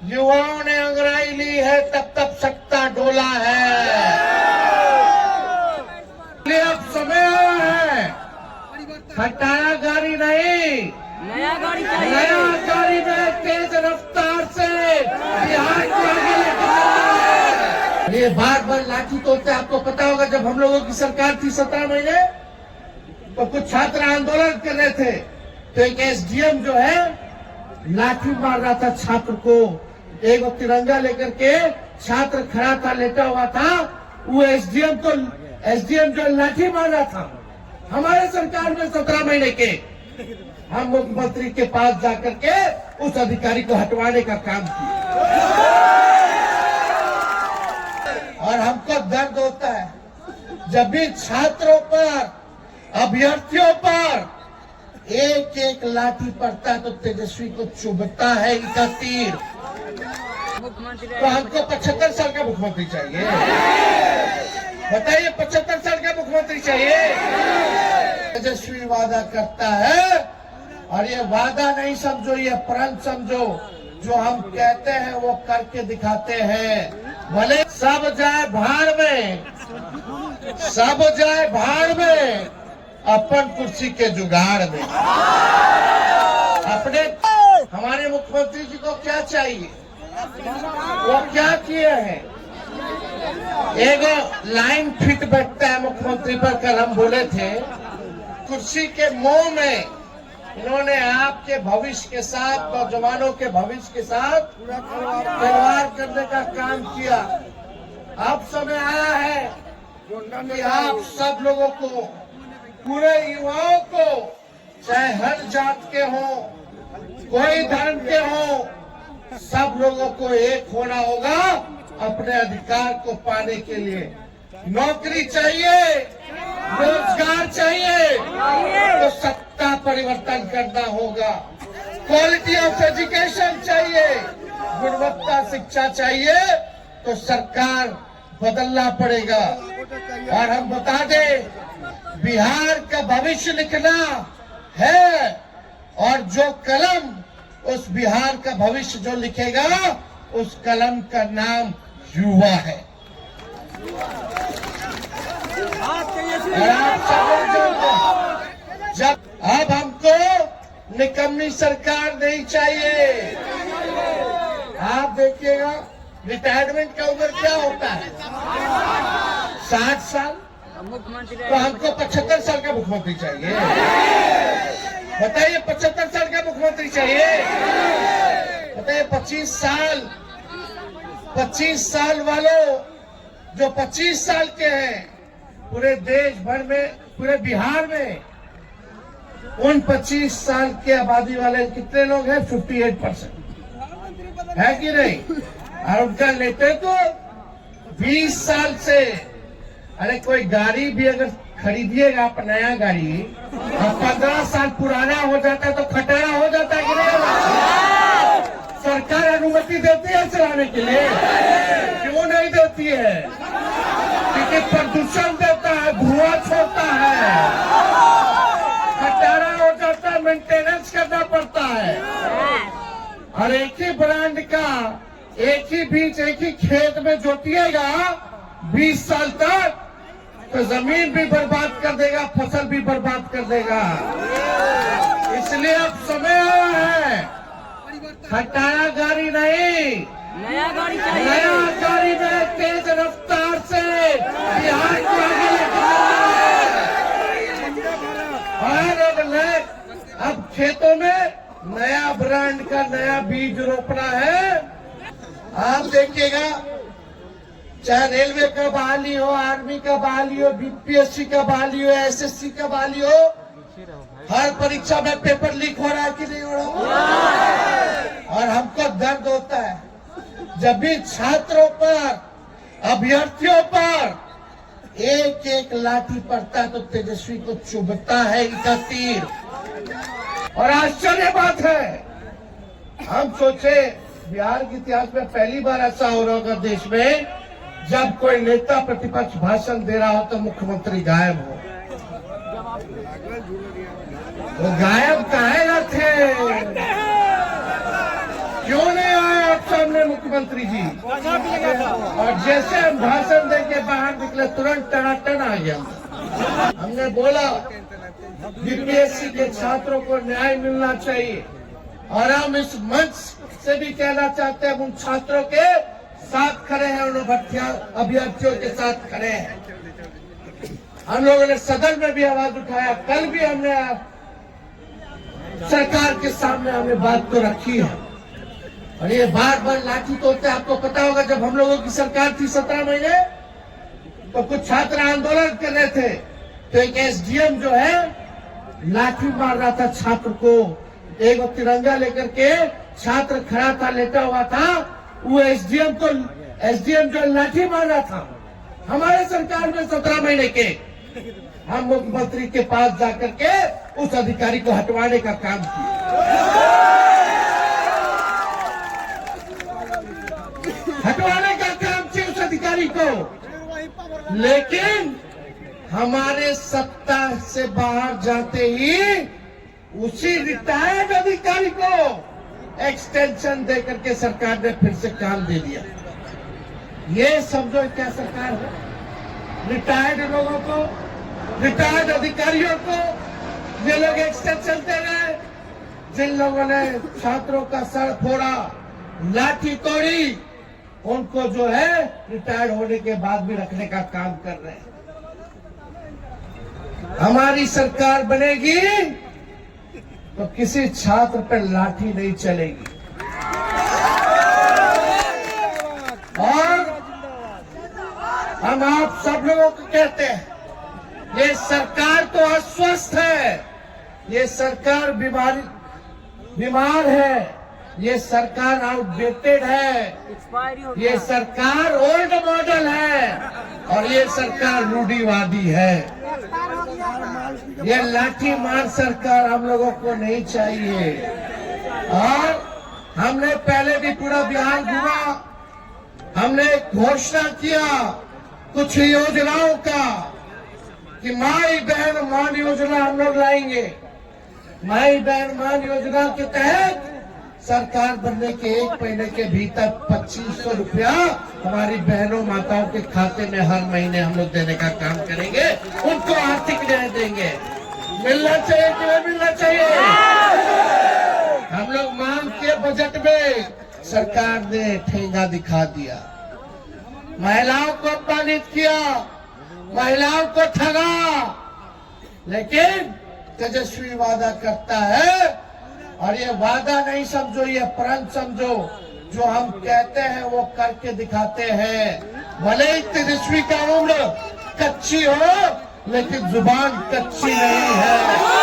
युवाओं ने अंगड़ाई ली है, तब तब सत्ता डोला है। अब समय आया है, खटारा गाड़ी नहीं, नया गाड़ी चाहिए। नया गाड़ी में तेज रफ्तार से बिहार को आगे लेकर। ये बार बार लाठी तोड़ते, आपको पता होगा जब हम लोगों की सरकार थी 17 महीने, तो कुछ छात्र आंदोलन कर रहे थे, तो एक एसडीएम जो है लाठी मार रहा था छात्र को। एक वो तिरंगा लेकर के छात्र खड़ा था, लेटा हुआ था, वो एसडीएम जो लाठी मार रहा था, हमारे सरकार में 17 महीने के हम मुख्यमंत्री के पास जाकर के उस अधिकारी को हटवाने का काम किया। और हमको दर्द होता है जब भी छात्रों पर, अभ्यर्थियों पर एक एक लाठी पड़ता है तो तेजस्वी को चुभता है इनका तीर। तो हमको 75 साल का मुख्यमंत्री चाहिए। बताइए, 75 साल का मुख्यमंत्री चाहिए। तेजस्वी वादा करता है, और ये वादा नहीं समझो, ये प्रण समझो। जो हम कहते हैं वो करके दिखाते हैं। भले सब जाए भाड़ में, सब जाए भाड़ में, अपन कुर्सी के जुगाड़ में। अपने हमारे मुख्यमंत्री जी को क्या चाहिए, वो क्या किए हैं। एक लाइन फिट बैठता है मुख्यमंत्री पर, कल हम बोले थे, कुर्सी के मोह में इन्होंने आपके भविष्य के साथ, नौजवानों के भविष्य के साथ खिलवाड़ करने का काम किया। अब समय आया है कि आप सब लोगों को, पूरे युवाओं को, चाहे हर जात के हो, कोई धर्म के हो, सब लोगों को एक होना होगा अपने अधिकार को पाने के लिए। नौकरी चाहिए, रोजगार चाहिए, तो सत्ता परिवर्तन करना होगा। क्वालिटी ऑफ एजुकेशन चाहिए, गुणवत्ता शिक्षा चाहिए, तो सरकार बदलना पड़ेगा। और हम बता दें, बिहार का भविष्य लिखना है, और जो कलम उस बिहार का भविष्य जो लिखेगा, उस कलम का नाम युवा है। और आप सब जब अब हमको निकम्मी सरकार नहीं चाहिए। आप देखिएगा, रिटायरमेंट का उम्र क्या होता है, 60 साल। तो हमको 75 साल का मुख्यमंत्री चाहिए। बताइए, 75 साल का मुख्यमंत्री चाहिए। बताइए, 25 साल वालों, जो 25 साल के हैं, पूरे देश भर में, पूरे बिहार में उन 25 साल के आबादी वाले कितने लोग हैं? 58% है कि नहीं? और उनका नेतृत्व 20 साल से। अरे कोई गाड़ी भी अगर खरीदिएगा आप, नया गाड़ी, और 15 साल पुराना हो जाता है तो खटारा हो जाता है कि नहीं? सरकार अनुमति देती है चलाने के लिए? क्यों नहीं देती है? क्योंकि प्रदूषण देता है, धुआं छोड़ता है, खटारा हो जाता है, मेंटेनेंस करना पड़ता है। और एक ही ब्रांड का, एक ही बीज, एक ही खेत में जोतिएगा 20 साल तक, तो जमीन भी बर्बाद कर देगा, फसल भी बर्बाद कर देगा। इसलिए अब समय आया है, खटारा गाड़ी नहीं, नया गाड़ी चाहिए। नया गाड़ी में तेज रफ्तार से बिहार को आगे लेकर। अब खेतों में नया ब्रांड का नया बीज रोपना है। आप देखिएगा, चाहे रेलवे का बहाली हो, आर्मी का बहाली हो, बीपीएससी का बहाली हो, एसएससी का बहाली हो, हर परीक्षा में पेपर लीक हो रहा है कि नहीं हो रहा? और हमको दर्द होता है जब भी छात्रों पर, अभ्यर्थियों पर एक एक लाठी पड़ता है तो तेजस्वी को चुभता है इनका तीर। और आश्चर्य बात है, हम सोचे बिहार के इतिहास में पहली बार ऐसा हो रहा होगा देश में, जब कोई नेता प्रतिपक्ष भाषण दे रहा हो तो मुख्यमंत्री गायब हो। वो गायब काहे न थे? क्यों नहीं आए सामने मुख्यमंत्री जी। और जैसे हम भाषण देके बाहर निकले तुरंत टनाटन आ गया। हमने बोला बीपीएससी के छात्रों को न्याय मिलना चाहिए और हम इस मंच से भी कहना चाहते हैं, उन छात्रों के साथ खड़े हैं, उन अभ्यर्थियों के साथ खड़े हैं। हम लोगों ने सदन में भी आवाज उठाया, कल भी हमने सरकार के सामने हमने बात तो रखी है। और ये बार बार लाठी तोड़ते, आपको पता होगा जब हम लोगों की सरकार थी 17 महीने, तो कुछ छात्र आंदोलन कर रहे थे, तो एक एसडीएम जो है लाठी मार रहा था छात्र को। एक तिरंगा लेकर के छात्र खड़ा था, लेटा हुआ था, वो एसडीएम जो लाठी मार रहा था हमारे सरकार में 17 महीने के। हम मुख्यमंत्री के पास जाकर के उस अधिकारी को हटवाने का काम किया। हटवाने का काम किया उस अधिकारी को, लेकिन हमारे सत्ता से बाहर जाते ही उसी रिटायर्ड अधिकारी को एक्सटेंशन देकर के सरकार ने फिर से काम दे दिया। ये समझो क्या सरकार है? रिटायर्ड लोगों को, रिटायर्ड अधिकारियों को ये लोग एक्सटेंशन दे रहे हैं। जिन लोगों ने छात्रों का सर फोड़ा, लाठी तोड़ी, उनको जो है रिटायर्ड होने के बाद भी रखने का काम कर रहे हैं। हमारी सरकार बनेगी तो किसी छात्र पर लाठी नहीं चलेगी। और हम आप सब लोगों को कहते हैं, ये सरकार तो अस्वस्थ है, ये सरकार बीमार है, ये सरकार आउटडेटेड है, ये सरकार ओल्ड मॉडल है और ये सरकार रूढ़िवादी है। ये लाठी मार सरकार हम लोगों को नहीं चाहिए। और हमने पहले भी पूरा बिहार घूमा, हमने घोषणा किया कुछ योजनाओं का कि माई बहन मान योजना हम लोग लाएंगे। माई बहन मान योजना के तहत सरकार बनने के 1 महीने के भीतर 2500 रुपया हमारी बहनों माताओं के खाते में हर महीने हम लोग देने का काम करेंगे, उनको आर्थिक न्याय देंगे। मिलना चाहिए कि नहीं मिलना चाहिए? हम लोग मांग किए बजट में, सरकार ने ठेंगा दिखा दिया, महिलाओं को अपमानित किया, महिलाओं को ठगा। लेकिन तेजस्वी वादा करता है, और ये वादा नहीं समझो, ये प्रण समझो, जो हम कहते हैं वो करके दिखाते हैं। भले ही तेजस्वी का उम्र कच्ची हो, लेकिन जुबान कच्ची नहीं है।